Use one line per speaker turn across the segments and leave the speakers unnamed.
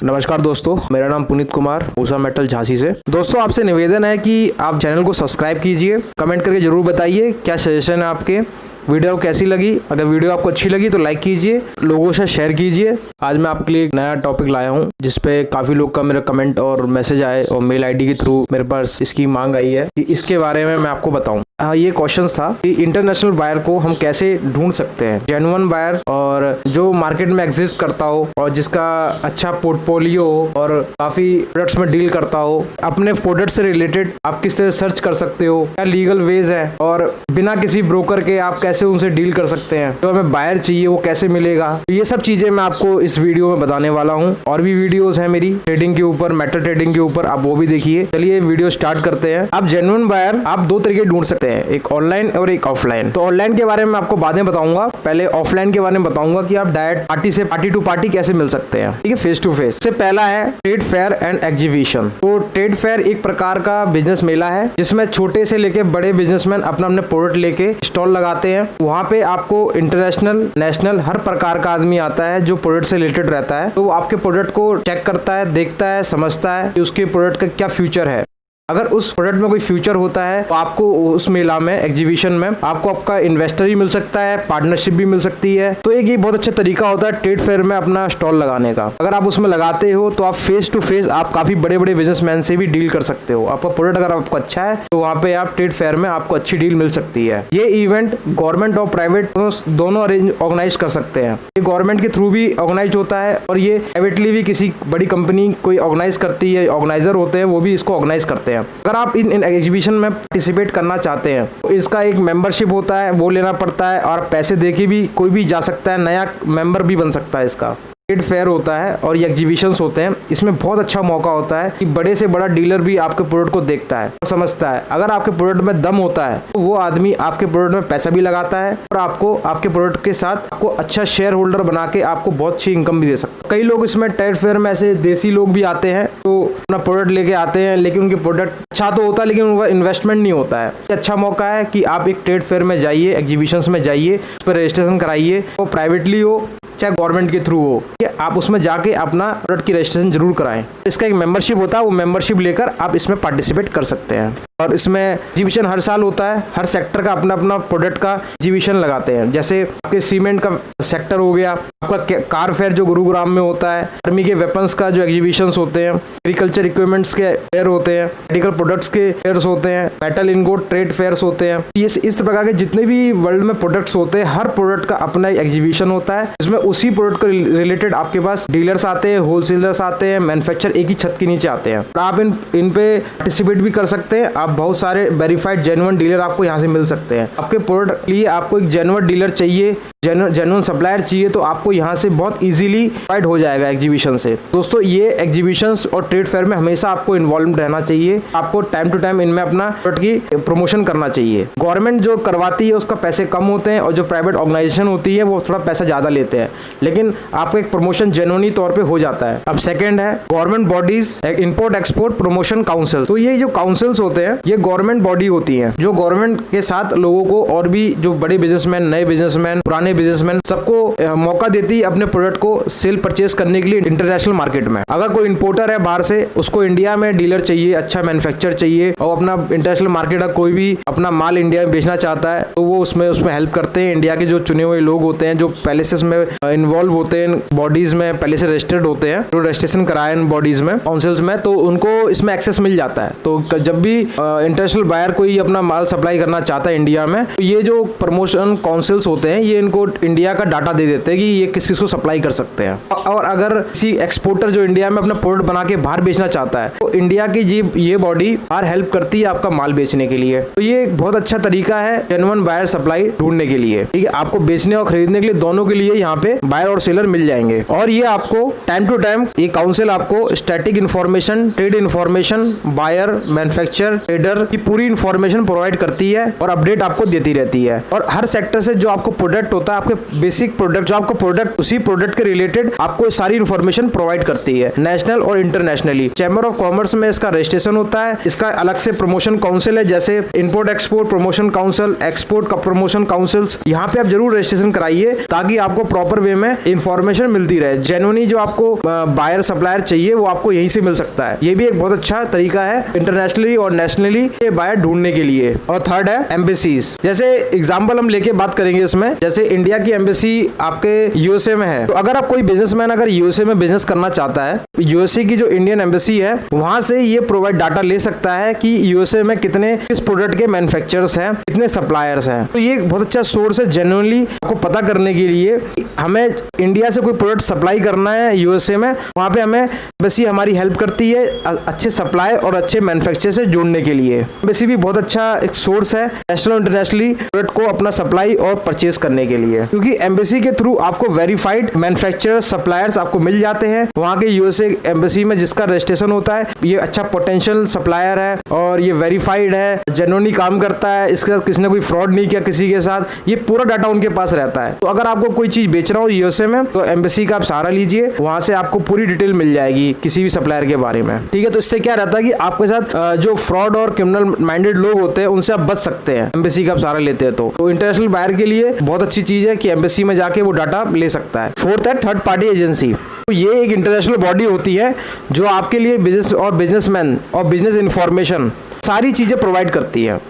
नमस्कार दोस्तों, मेरा नाम पुनीत कुमार, ऊषा मेटल झांसी से। दोस्तों, आपसे निवेदन है कि आप चैनल को सब्सक्राइब कीजिए, कमेंट करके जरूर बताइए क्या सजेशन है आपके, वीडियो कैसी लगी। अगर वीडियो आपको अच्छी लगी तो लाइक कीजिए, लोगों से शेयर कीजिए। आज मैं आपके लिए एक नया टॉपिक लाया हूं जिसपे काफ़ी लोग का मेरा कमेंट और मैसेज आए और मेल आईडी के थ्रू मेरे पास इसकी मांग आई है कि इसके बारे में मैं आपको बताऊं। ये क्वेश्चन था कि इंटरनेशनल बायर को हम कैसे ढूंढ सकते हैं, जेन्युइन बायर और जो मार्केट में एग्जिस्ट करता हो और जिसका अच्छा पोर्टफोलियो हो और काफ़ी प्रोडक्ट्स में डील करता हो। अपने प्रोडक्ट से रिलेटेड आप किस तरह सर्च कर सकते हो, क्या लीगल वेज है और बिना किसी ब्रोकर के आप कैसे उनसे डील कर सकते हैं। जो हमें बायर चाहिए वो कैसे मिलेगा, तो ये सब चीज़ें मैं आपको इस वीडियो में बताने वाला हूँ। और भी वीडियोज़ हैं मेरी ट्रेडिंग के ऊपर, मेटल ट्रेडिंग के ऊपर, आप वो भी देखिए। चलिए वीडियो स्टार्ट करते हैं। आप जेन्युइन बायर आप दो तरीके ढूंढ सकते हैं, एक ऑनलाइन और एक ऑफलाइन। तो ऑनलाइन के बारे में आपको बाद में बताऊंगा, पहले ऑफलाइन के बारे में बताऊंगा कि आप डायरेक्ट पार्टी से पार्टी टू पार्टी कैसे मिल सकते हैं, ठीक है, फेस टू फेस। से पहला है ट्रेड फेयर एंड एग्जीबिशन। तो ट्रेड फेयर एक प्रकार का बिजनेस मेला है जिसमें छोटे से लेके बड़े बिजनेसमैन अपना अपने प्रोडक्ट लेके स्टॉल लगाते हैं। वहाँ पे आपको इंटरनेशनल, नेशनल हर प्रकार का आदमी आता है जो प्रोडक्ट से रिलेटेड रहता है। तो वो आपके प्रोडक्ट को चेक करता है, देखता है, समझता है कि उसके प्रोडक्ट का क्या फ्यूचर है। अगर उस प्रोडक्ट में कोई फ्यूचर होता है तो आपको उस मेला में, एग्जीबिशन में आपको आपका इन्वेस्टर भी मिल सकता है, पार्टनरशिप भी मिल सकती है। तो एक ये बहुत अच्छा तरीका होता है ट्रेड फेयर में अपना स्टॉल लगाने का। अगर आप उसमें लगाते हो तो आप फेस टू फेस आप काफी बड़े बड़े बिजनेसमैन से भी डील कर सकते हो। आपका प्रोडक्ट अगर आपको अच्छा है तो वहाँ पे आप ट्रेड फेयर में आपको अच्छी डील मिल सकती है। ये इवेंट गवर्नमेंट और प्राइवेट दोनों ऑर्गेनाइज कर सकते हैं। ये गवर्नमेंट के थ्रू भी ऑर्गेनाइज होता है और ये प्राइवेटली भी किसी बड़ी कंपनी कोई ऑर्गेनाइज करती है, ऑर्गेनाइजर होते हैं वो भी इसको ऑर्गेनाइज करते हैं। अगर आप इन एग्जीबिशन में पार्टिसिपेट करना चाहते हैं तो इसका एक मेंबरशिप होता है, वो लेना पड़ता है और पैसे देके भी कोई भी जा सकता है, नया मेंबर भी बन सकता है। इसका ट्रेड फेयर होता है और ये एग्जीबिशंस होते हैं। इसमें बहुत अच्छा मौका होता है कि बड़े से बड़ा डीलर भी आपके प्रोडक्ट को देखता है और समझता है। अगर आपके प्रोडक्ट में दम होता है तो वो आदमी आपके प्रोडक्ट में पैसा भी लगाता है और आपको आपके प्रोडक्ट के साथ आपको अच्छा शेयर होल्डर बना के आपको बहुत अच्छी इनकम भी दे सकता है। कई लोग इसमें ट्रेड फेयर में ऐसे देसी लोग भी आते हैं तो अपना प्रोडक्ट लेके आते हैं, लेकिन उनके प्रोडक्ट अच्छा तो होता है लेकिन उनका इन्वेस्टमेंट नहीं होता है। अच्छा मौका है कि आप एक ट्रेड फेयर में जाइए, एग्जीबिशंस में जाइए, उस पर रजिस्ट्रेशन कराइए, वो प्राइवेटली हो चाहे गवर्नमेंट के थ्रू हो, आप उसमें जाके अपना प्रोडक्ट की रजिस्ट्रेशन जरूर कराएं। इसका एक मेंबरशिप होता है, वो मेंबरशिप लेकर आप इसमें पार्टिसिपेट कर सकते हैं। और इसमें एग्जीबिशन हर साल होता है, हर सेक्टर का अपना अपना प्रोडक्ट का एग्जीबिशन लगाते हैं। जैसे आपके सीमेंट का सेक्टर हो गया, आपका कार फेयर जो गुरुग्राम में होता है, आर्मी के वेपन्स का जो एग्जीबिशंस होते हैं, एग्रीकल्चर इक्विपमेंट्स के फेयर होते हैं, मेडिकल प्रोडक्ट्स के फेयर्स होते हैं, मेटल इनगोट ट्रेड फेयर्स होते हैं। इस प्रकार के जितने भी वर्ल्ड में प्रोडक्ट्स होते हैं, हर प्रोडक्ट का अपना एग्जीबिशन होता है जिसमें उसी प्रोडक्ट के रिलेटेड आपके पास डीलर्स आते हैं, होलसेलर्स आते हैं, मैन्युफैक्चर एक ही छत के नीचे आते हैं। आप इन पे पार्टिसिपेट भी कर सकते हैं। बहुत सारे वेरीफाइड जेन्युइन डीलर आपको यहाँ से मिल सकते हैं। आपके प्रोडक्ट के लिए आपको एक जेन्युइन डीलर चाहिए, जेन्युइन सप्लायर चाहिए तो आपको यहाँ से बहुत इजीली फाइट हो जाएगा एग्जीबिशन से। दोस्तों, ये एग्जीबिशंस और ट्रेड फेयर में हमेशा आपको इन्वॉल्व रहना चाहिए। आपको टाइम टू टाइम इनमें अपना प्रोडक्ट की प्रमोशन करना चाहिए। गवर्नमेंट जो करवाती है उसका पैसे कम होते हैं और जो प्राइवेट ऑर्गेनाइजेशन होती है वो थोड़ा पैसा ज्यादा लेते हैं, लेकिन आपका एक प्रमोशन जेन्युइन तौर पर हो जाता है। अब सेकेंड है government bodies, import export promotion council. तो ये जो काउंसिल्स होते हैं ये गवर्नमेंट बॉडी होती है जो गवर्नमेंट के साथ लोगों को और भी जो बड़े बिजनेसमैन, नए बिजनेसमैन, पुराने बिजनेसमैन सबको मौका देती है अपने प्रोडक्ट को सेल परचेस करने के लिए इंटरनेशनल मार्केट में। अगर कोई इंपोर्टर है बाहर से, उसको इंडिया में डीलर चाहिए, अच्छा मैन्युफैक्चर चाहिए और अपना इंटरनेशनल मार्केट का कोई भी अपना माल इंडिया में बेचना चाहता है तो वो उसमें हेल्प करते हैं। इंडिया के जो चुने हुए लोग होते हैं जो पहले से इसमें इन्वॉल्व होते हैं, बॉडीज में पहले से रजिस्टर्ड होते हैं, जो रजिस्ट्रेशन कराए बॉडीज में, काउंसिल्स में, तो उनको इसमें एक्सेस मिल जाता है। तो जब भी इंटरनेशनल बायर कोई अपना माल सप्लाई करना चाहता है इंडिया में, तो ये जो प्रमोशन काउंसिल्स होते हैं ये इनको इंडिया का डाटा दे देते हैं कि ये किस किस को सप्लाई कर सकते हैं। और अगर किसी एक्सपोर्टर जो इंडिया में अपना प्रोडक्ट बना के बाहर बेचना चाहता है तो इंडिया की ये बॉडी बाहर हेल्प करती है आपका माल बेचने के लिए। तो ये एक बहुत अच्छा तरीका है जेन्युइन बायर सप्लाई ढूंढने के लिए, ठीक है। आपको बेचने और खरीदने के लिए दोनों के लिए यहाँ पे बायर और सेलर मिल जाएंगे। और ये आपको टाइम टू टाइम ये काउंसिल आपको static information, trade information, buyer, manufacture, trader की पूरी इंफॉर्मेशन प्रोवाइड करती है और अपडेट आपको देती रहती है। और हर सेक्टर से जो आपको प्रोडक्ट होता है, आपके बेसिक प्रोडक्ट जो आपको प्रोडक्ट, उसी प्रोडक्ट के रिलेटेड आपको सारी इंफॉर्मेशन प्रोवाइड करती है, नेशनल और इंटरनेशनली। चैम्बर ऑफ कॉमर्स में इसका रजिस्ट्रेशन होता है। इसका अलग से प्रमोशन काउंसिल है, जैसे import export promotion council, export का प्रमोशन काउंसिल्स। यहाँ पे आप जरूर रजिस्ट्रेशन कराइए ताकि आपको प्रॉपर वे में इंफॉर्मेशन मिलती रहे। जेन्युइनली जो आपको बायर सप्लायर चाहिए वो आपको यहीं से मिल सकता है। ये भी एक बहुत अच्छा तरीका है इंटरनेशनली और नेशनली ये बायर ढूंढने के लिए। और थर्ड है एम्बेसीज। जैसे एग्जांपल हम लेके बात करेंगे इसमें, जैसे इंडिया की एम्बेसी आपके यूएसए में है, तो अगर आप कोई बिजनेसमैन अगर यूएसए में बिजनेस करना चाहता है, यूएसए की जो इंडियन एम्बेसी है वहां से ये प्रोवाइड डाटा ले सकता है कि यूएसए में कितने किस प्रोडक्ट के मैन्युफैक्चरर्स हैं, कितने सप्लायर्स हैं। तो ये एक बहुत अच्छा सोर्स है जेन्युइनली आपको पता करने के लिए। हमें इंडिया से कोई प्रोडक्ट सप्लाई करना है यूएसए में, वहां पे हमें एम्बेसी हमारी हेल्प करती है अच्छे सप्लाई और अच्छे मैन्युफैक्चर से जोड़ने के लिए। एम्बेसी भी बहुत अच्छा एक सोर्स है नेशनल और इंटरनेशनली प्रोडक्ट को अपना सप्लाई और परचेज करने के लिए, क्योंकि एम्बेसी के थ्रू आपको वेरीफाइड मैन्युफैक्चरर्स सप्लायर्स आपको मिल जाते हैं वहां के यूएसए एम्बेसी में, जिसका रजिस्ट्रेशन होता है। ये अच्छा पोटेंशियल सप्लायर है और ये वेरीफाइड है, जेन्युइनली काम करता है, इसके साथ किसी ने कोई फ्रॉड नहीं किया किसी के साथ, ये पूरा डाटा उनके पास रहता है। तो अगर आपको कोई चीज बेचना हो यूएसए में तो एम्बेसी का आप सहारा लीजिए, वहां से आपको पूरी डिटेल मिल जाएगी किसी भी सप्लायर के बारे में। ठीक है, तो इससे क्या रहता है कि आपके साथ जो फ्रॉड और क्रिमिनल माइंडेड लोग होते हैं उनसे आप बच सकते हैं एम्बेसी का आप सहारा लेते हैं। तो इंटरनेशनल बायर के लिए बहुत अच्छी चीज है कि एम्बेसी में जाके वो डाटा ले सकता है। फोर्थ है थर्ड पार्टी एजेंसी। तो ये एक इंटरनेशनल बॉडी होती है जो आपके लिए बिजनेस और बिजनेसमैन और बिजनेस इंफॉर्मेशन सारी चीजें प्रोवाइड करती है।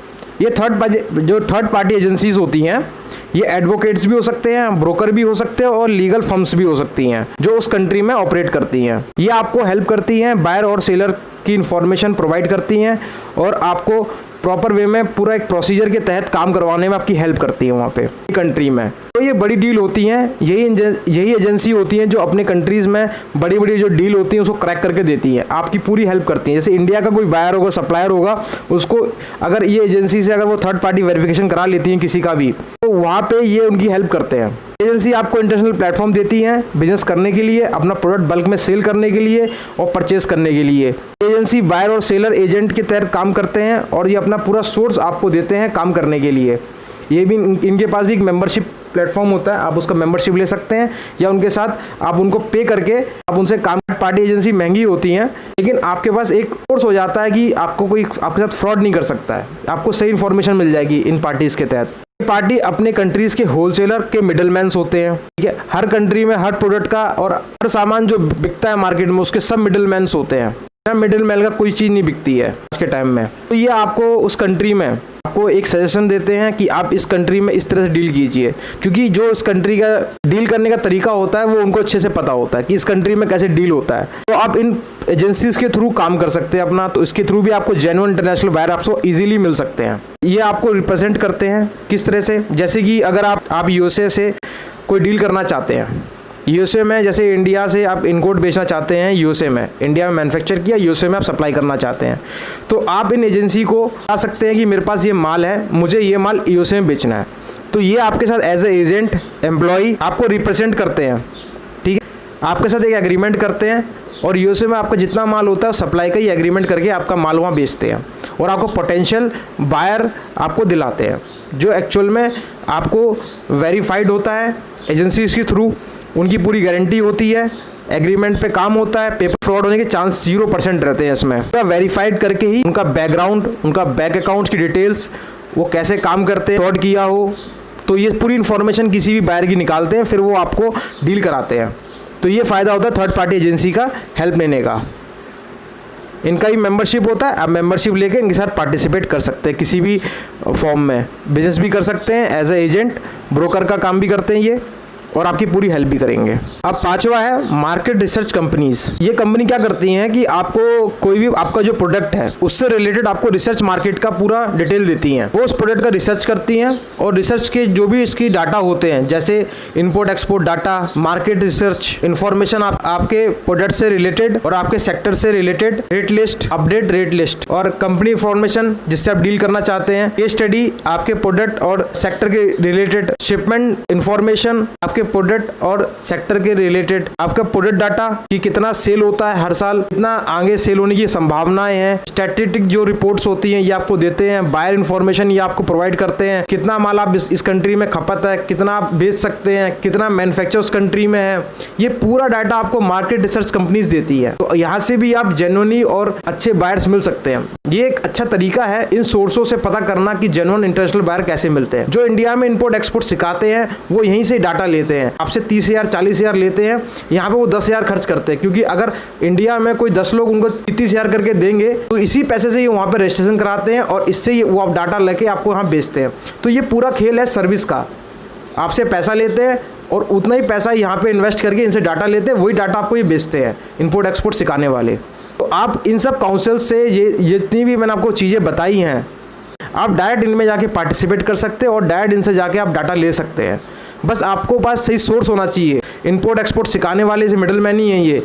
ये थर्ड पार्टी एजेंसीज होती हैं, ये एडवोकेट्स भी हो सकते हैं, ब्रोकर भी हो सकते हैं और लीगल फर्म्स भी हो सकती हैं जो उस कंट्री में ऑपरेट करती हैं। ये आपको हेल्प करती हैं, बायर और सेलर की इंफॉर्मेशन प्रोवाइड करती हैं और आपको प्रॉपर वे में पूरा एक प्रोसीजर के तहत काम करवाने में आपकी हेल्प करती है वहाँ पे कंट्री में। तो ये बड़ी डील होती हैं, यही एजेंसी होती हैं जो अपने कंट्रीज में बड़ी बड़ी जो डील होती हैं उसको क्रैक करके देती हैं, आपकी पूरी हेल्प करती हैं। जैसे इंडिया का कोई बायर होगा, सप्लायर होगा, उसको अगर ये एजेंसी से अगर वो थर्ड पार्टी वेरिफिकेशन करा लेती हैं किसी का भी, तो वहाँ पे ये उनकी हेल्प करते हैं। एजेंसी आपको इंटरनेशनल प्लेटफॉर्म देती है बिजनेस करने के लिए, अपना प्रोडक्ट बल्क में सेल करने के लिए और परचेस करने के लिए। एजेंसी बायर और सेलर एजेंट के तहत काम करते हैं और ये अपना पूरा सोर्स आपको देते हैं काम करने के लिए। ये भी इनके पास भी एक मेंबरशिप प्लेटफॉर्म होता है, आप उसका मेंबरशिप ले सकते हैं या उनके साथ आप उनको पे करके आप उनसे काम। पार्टी एजेंसी महंगी होती हैं लेकिन आपके पास एक सोर्स हो जाता है कि आपको कोई आपके साथ फ्रॉड नहीं कर सकता है, आपको सही इन्फॉर्मेशन मिल जाएगी इन पार्टीज के तहत। पार्टी अपने कंट्रीज के होलसेलर के मिडलमैन्स होते हैं। ठीक है, हर कंट्री में हर प्रोडक्ट का और हर सामान जो बिकता है मार्केट में उसके सब मिडलमैन्स होते हैं। मिडिल मैन का कोई चीज़ नहीं बिकती है आज के टाइम में। तो ये आपको उस कंट्री में आपको एक सजेशन देते हैं कि आप इस कंट्री में इस तरह से डील कीजिए, क्योंकि जो इस कंट्री का डील करने का तरीका होता है वो उनको अच्छे से पता होता है कि इस कंट्री में कैसे डील होता है। तो आप इन एजेंसीज के थ्रू काम कर सकते हैं अपना, तो इसके थ्रू भी आपको जेन्युइन इंटरनेशनल बायर आपको इजीली मिल सकते हैं। ये आपको रिप्रेजेंट करते हैं किस तरह से, जैसे कि अगर आप यूएसए से कोई डील करना चाहते हैं, यूएसए में जैसे इंडिया से आप इनकोट बेचना चाहते हैं, यूएसए में इंडिया में मैन्युफैक्चर किया, यूएसए में आप सप्लाई करना चाहते हैं, तो आप इन एजेंसी को बता सकते हैं कि मेरे पास ये माल है, मुझे ये माल यूएसए में बेचना है। तो ये आपके साथ एज ए एजेंट एम्प्लॉई आपको रिप्रेजेंट करते हैं। ठीक है, आपके साथ एक एग्रीमेंट करते हैं और यूएसए में आपका जितना माल होता है सप्लाई का ही एग्रीमेंट करके आपका माल वहाँ बेचते हैं और आपको पोटेंशियल बायर आपको दिलाते हैं जो एक्चुअल में आपको वेरीफाइड होता है एजेंसीज के थ्रू, उनकी पूरी गारंटी होती है, एग्रीमेंट पे काम होता है, पेपर फ्रॉड होने के चांस 0% रहते हैं इसमें। पूरा वेरीफाइड करके ही उनका बैकग्राउंड, उनका बैंक अकाउंट की डिटेल्स, वो कैसे काम करते हैं, फ्रॉड किया हो, तो ये पूरी इन्फॉर्मेशन किसी भी बायर की निकालते हैं, फिर वो आपको डील कराते हैं। तो ये फ़ायदा होता है थर्ड पार्टी एजेंसी का हेल्प लेने का। इनका ही मेंबरशिप होता है, आप मेंबरशिप लेके इनके साथ पार्टिसिपेट कर सकते हैं किसी भी फॉर्म में, बिजनेस भी कर सकते हैं, एज ए एजेंट ब्रोकर का काम भी करते हैं ये, और आपकी पूरी हेल्प भी करेंगे। अब पांचवा है मार्केट रिसर्च कंपनीज। ये कंपनी क्या करती हैं कि आपको कोई भी आपका जो प्रोडक्ट है उससे रिलेटेड आपको रिसर्च मार्केट का पूरा डिटेल देती हैं। वो उस प्रोडक्ट का रिसर्च करती हैं और रिसर्च के जो भी इसकी डाटा होते हैं, जैसे import export data, market research information, आपके प्रोडक्ट से रिलेटेड और आपके सेक्टर से related, rate list, update rate list और कंपनी इन्फॉर्मेशन जिससे आप डील करना चाहते हैं, ये स्टडी आपके प्रोडक्ट और सेक्टर के रिलेटेड, शिपमेंट इन्फॉर्मेशन, आपके आपके प्रोडक्ट और सेक्टर के रिलेटेड आपका प्रोडक्ट डाटा कि कितना सेल होता है हर साल, कितना आगे सेल होने की संभावनाएं हैं, स्टैटिस्टिक जो रिपोर्ट्स होती हैं ये आपको देते हैं, बायर इन्फॉर्मेशन ये आपको प्रोवाइड करते हैं, कितना माल आप इस कंट्री में खपत है, कितना आप बेच सकते हैं, कितना मैन्युफैक्चर उस कंट्री में है, ये पूरा डाटा आपको मार्केट रिसर्च कंपनीज देती है। तो यहाँ से भी आप जेन्युइनली और अच्छे बायर्स मिल सकते हैं। ये एक अच्छा तरीका है इन सोर्सों से पता करना कि जेन्युइन इंटरनेशनल बायर कैसे मिलते हैं। जो इंडिया में इंपोर्ट एक्सपोर्ट सिखाते हैं वो यहीं से डाटा लेते हैं, आपसे 30,000 40,000 लेते हैं, यहाँ पे वो 10,000 खर्च करते हैं, क्योंकि अगर इंडिया में कोई 10 लोग उनको 30,000 करके देंगे तो इसी पैसे से ये वहाँ पे रजिस्ट्रेशन कराते हैं और इससे वो आप डाटा लेके आपको यहाँ बेचते हैं। तो ये पूरा खेल है सर्विस का, आपसे पैसा लेते हैं और उतना ही पैसा यहाँ पे इन्वेस्ट करके इनसे डाटा लेते हैं, वही डाटा आपको ये बेचते हैं इंपोर्ट एक्सपोर्ट सिखाने वाले। तो आप इन सब काउंसिल से ये जितनी भी मैंने आपको चीज़ें बताई हैं आप डायरेक्ट इनमें जाके पार्टिसिपेट कर सकते हैं और डायरेक्ट इनसे जाके आप डाटा ले सकते हैं। बस आपको पास सही सोर्स होना चाहिए। इंपोर्ट एक्सपोर्ट सिखाने वाले से मिडल मैन ही है, ये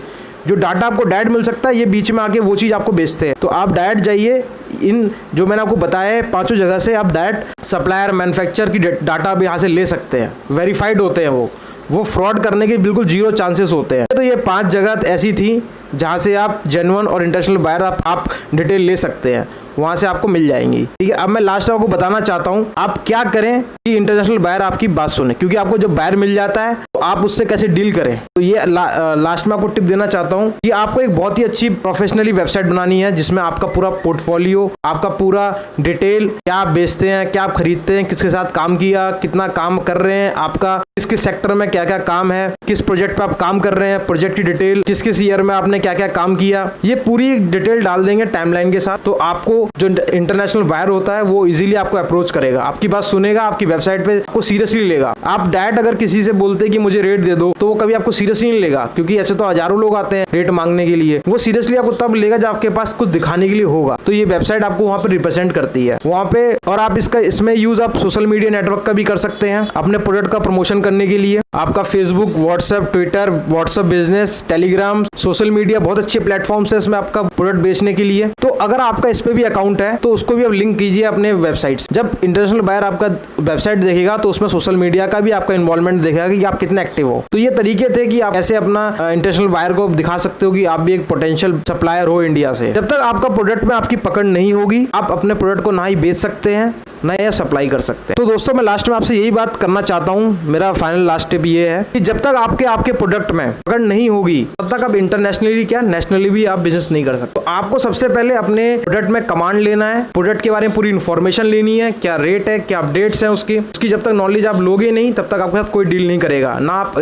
जो डाटा आपको डायरेक्ट मिल सकता है ये बीच में आके वो चीज़ आपको बेचते हैं। तो आप डायरेक्ट जाइए, इन जो मैंने आपको बताया है 5 जगह से आप डायरेक्ट सप्लायर मैन्युफैक्चर की डाटा आप यहाँ से ले सकते हैं। वेरीफाइड होते हैं वो फ्रॉड करने के बिल्कुल 0 चांसेस होते हैं। तो ये 5 जगह ऐसी थी जहाँ से आप जेन्युइन और इंटरनेशनल बायर आप डिटेल ले सकते हैं, वहाँ से आपको मिल जाएंगी। ठीक है, अब मैं लास्ट में आपको बताना चाहता हूँ आप क्या करें कि इंटरनेशनल बायर आपकी बात सुने, क्योंकि आपको जब बायर मिल जाता है तो आप उससे कैसे डील करें। तो ये लास्ट में आपको टिप देना चाहता हूँ कि आपको एक बहुत ही अच्छी प्रोफेशनली वेबसाइट बनानी है जिसमें आपका पूरा पोर्टफोलियो, आपका पूरा डिटेल, क्या आप बेचते हैं, क्या आप खरीदते हैं, किसके साथ काम किया, कितना काम कर रहे हैं, आपका किस किस सेक्टर में क्या क्या काम है, किस प्रोजेक्ट पे आप काम कर रहे हैं, प्रोजेक्ट की डिटेल, किस किस ईयर में आपने क्या क्या काम किया, ये पूरी डिटेल डाल देंगे टाइमलाइन के साथ। तो आपको जो इंटरनेशनल बायर होता है वो इजीली आपको अप्रोच करेगा, आपकी बात सुनेगा, आपकी वेबसाइट पे आपको सीरियसली लेगा। आप डायरेक्ट अगर किसी से बोलते कि मुझे रेट दे दो तो वो कभी आपको सीरियसली नहीं लेगा, क्योंकि ऐसे तो हजारों लोग आते हैं रेट मांगने के लिए। वो सीरियसली आपको तब लेगा जब आपके पास कुछ दिखाने के लिए होगा। तो ये वेबसाइट आपको वहाँ पे रिप्रेजेंट करती है वहाँ पे। और आप इसमें यूज आप सोशल मीडिया नेटवर्क का भी कर सकते हैं अपने प्रोडक्ट का प्रमोशन करने के लिए। आपका Facebook, WhatsApp, Twitter, WhatsApp business, Telegram, social media बहुत अच्छे प्लेटफॉर्म्स है इसमें आपका प्रोडक्ट बेचने के लिए। तो अगर आपका इस पे भी अकाउंट है तो उसको भी आप लिंक कीजिए अपने वेबसाइट। जब इंटरनेशनल बायर आपका वेबसाइट देखेगा तो उसमें सोशल मीडिया का भी आपका इन्वॉल्वमेंट देखेगा कि आप कितने एक्टिव हो। तो ये तरीके थे कि आप ऐसे अपना इंटरनेशनल बायर को दिखा सकते हो कि आप भी एक पोटेंशियल सप्लायर हो इंडिया से। जब तक आपका प्रोडक्ट में आपकी पकड़ नहीं होगी आप अपने प्रोडक्ट को ना ही बेच सकते हैं ना ही सप्लाई कर सकते हैं। तो दोस्तों मैं लास्ट में आपसे यही बात करना चाहता हूँ, मेरा फाइनल लास्ट टिप ये है कि जब तक आपके प्रोडक्ट में पकड़ नहीं होगी तब तक आप इंटरनेशनली क्या नेशनली भी आप बिजनेस नहीं कर सकते। तो आपको सबसे पहले अपने प्रोडक्ट में कमांड लेना है, प्रोडक्ट के बारे में पूरी इन्फॉर्मेशन लेनी है, क्या रेट है, क्या अपडेट्स हैं उसकी जब तक नॉलेज आप लोगे नहीं तब तक आपके साथ कोई डील नहीं करेगा, ना आप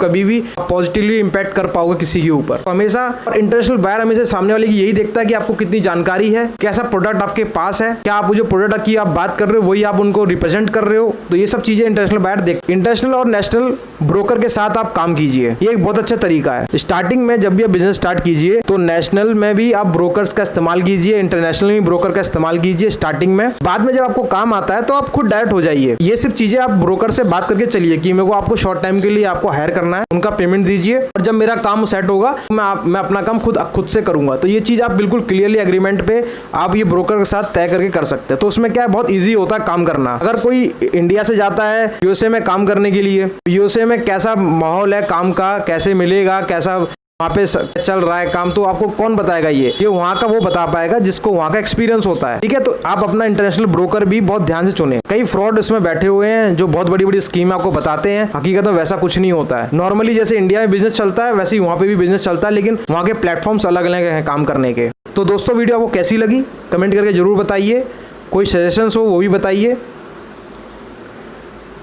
कभी भी पॉजिटिवली इंपैक्ट कर पाओगे किसी के ऊपर। तो हमेशा इंटरनेशनल बायर हमेशा सामने वाले की यही देखता है कि आपको कितनी जानकारी है, कैसा प्रोडक्ट आपके पास है, क्या आप जो प्रोडक्ट की आप बात कर रहे हो वही आप उनको रिप्रेजेंट कर रहे हो। तो ये सब चीजें इंटरनेशनल बायर देख। इंटरनेशनल और नेशनल ब्रोकर के साथ आप काम कीजिए, ये एक बहुत अच्छा तरीका है। स्टार्टिंग में जब भी आप बिजनेस स्टार्ट कीजिए तो नेशनल में भी आप ब्रोकर्स का इस्तेमाल कीजिए, इंटरनेशनल में ब्रोकर का इस्तेमाल कीजिए स्टार्टिंग में। बाद में जब आपको काम आता है तो आप खुद डायरेक्ट हो जाइए। ये सिर्फ चीजें आप ब्रोकर से बात करके चलिए कि मेरे को आपको शॉर्ट टाइम के लिए आपको हायर करना है, उनका पेमेंट दीजिए और जब मेरा काम सेट होगा मैं अपना काम खुद से करूंगा। तो ये चीज आप बिल्कुल क्लियरली एग्रीमेंट पे आप ये ब्रोकर के साथ तय करके कर सकते हैं। तो उसमें क्या है, बहुत ईजी होता है काम करना। अगर कोई इंडिया से जाता है यूएसए में काम करने के लिए, यूएसए में कैसा माहौल है काम का, कैसे मिलेगा, कैसा वहाँ पे चल रहा है काम, तो आपको कौन बताएगा? ये वहाँ का वो बता पाएगा जिसको वहाँ का एक्सपीरियंस होता है। ठीक है, तो आप अपना इंटरनेशनल ब्रोकर भी बहुत ध्यान से चुने। कई फ्रॉड इसमें बैठे हुए हैं जो बहुत बड़ी बड़ी स्कीम आपको बताते हैं, हकीकत में वैसा कुछ नहीं होता है। नॉर्मली जैसे इंडिया में बिजनेस चलता है वैसे ही वहाँ पे भी बिजनेस चलता है, लेकिन वहाँ के प्लेटफॉर्म्स अलग अलग हैं काम करने के। तो दोस्तों वीडियो आपको कैसी लगी कमेंट करके जरूर बताइए, कोई सजेशंस हो वो भी बताइए।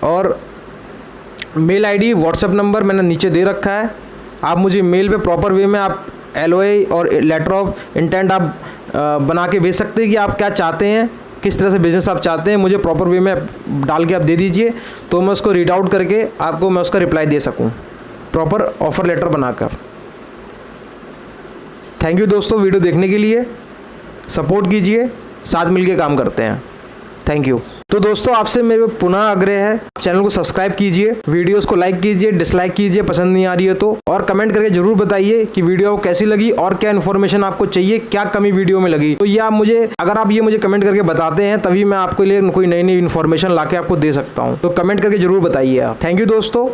और मेल आईडी व्हाट्सएप नंबर मैंने नीचे दे रखा है, आप मुझे मेल पे प्रॉपर वे में आप LOA और लेटर ऑफ इंटेंट आप बना के भेज सकते हैं कि आप क्या चाहते हैं, किस तरह से बिजनेस आप चाहते हैं, मुझे प्रॉपर वे में डाल के आप दे दीजिए तो मैं उसको रीड आउट करके आपको मैं उसका रिप्लाई दे सकूं प्रॉपर ऑफर लेटर बनाकर। थैंक यू दोस्तों वीडियो देखने के लिए, सपोर्ट कीजिए, साथ मिलके काम करते हैं। Thank you. तो दोस्तों आपसे मेरे पुनः आग्रह है, चैनल को सब्सक्राइब कीजिए, वीडियोस को लाइक कीजिए, डिसलाइक कीजिए पसंद नहीं आ रही है तो, और कमेंट करके जरूर बताइए कि वीडियो कैसी लगी और क्या इन्फॉर्मेशन आपको चाहिए, क्या कमी वीडियो में लगी। तो ये आप मुझे कमेंट करके बताते हैं तभी मैं आपके लिए कोई नई इन्फॉर्मेशन लाके आपको दे सकता हूँ। तो कमेंट करके जरूर बताइए आप। थैंक यू दोस्तों।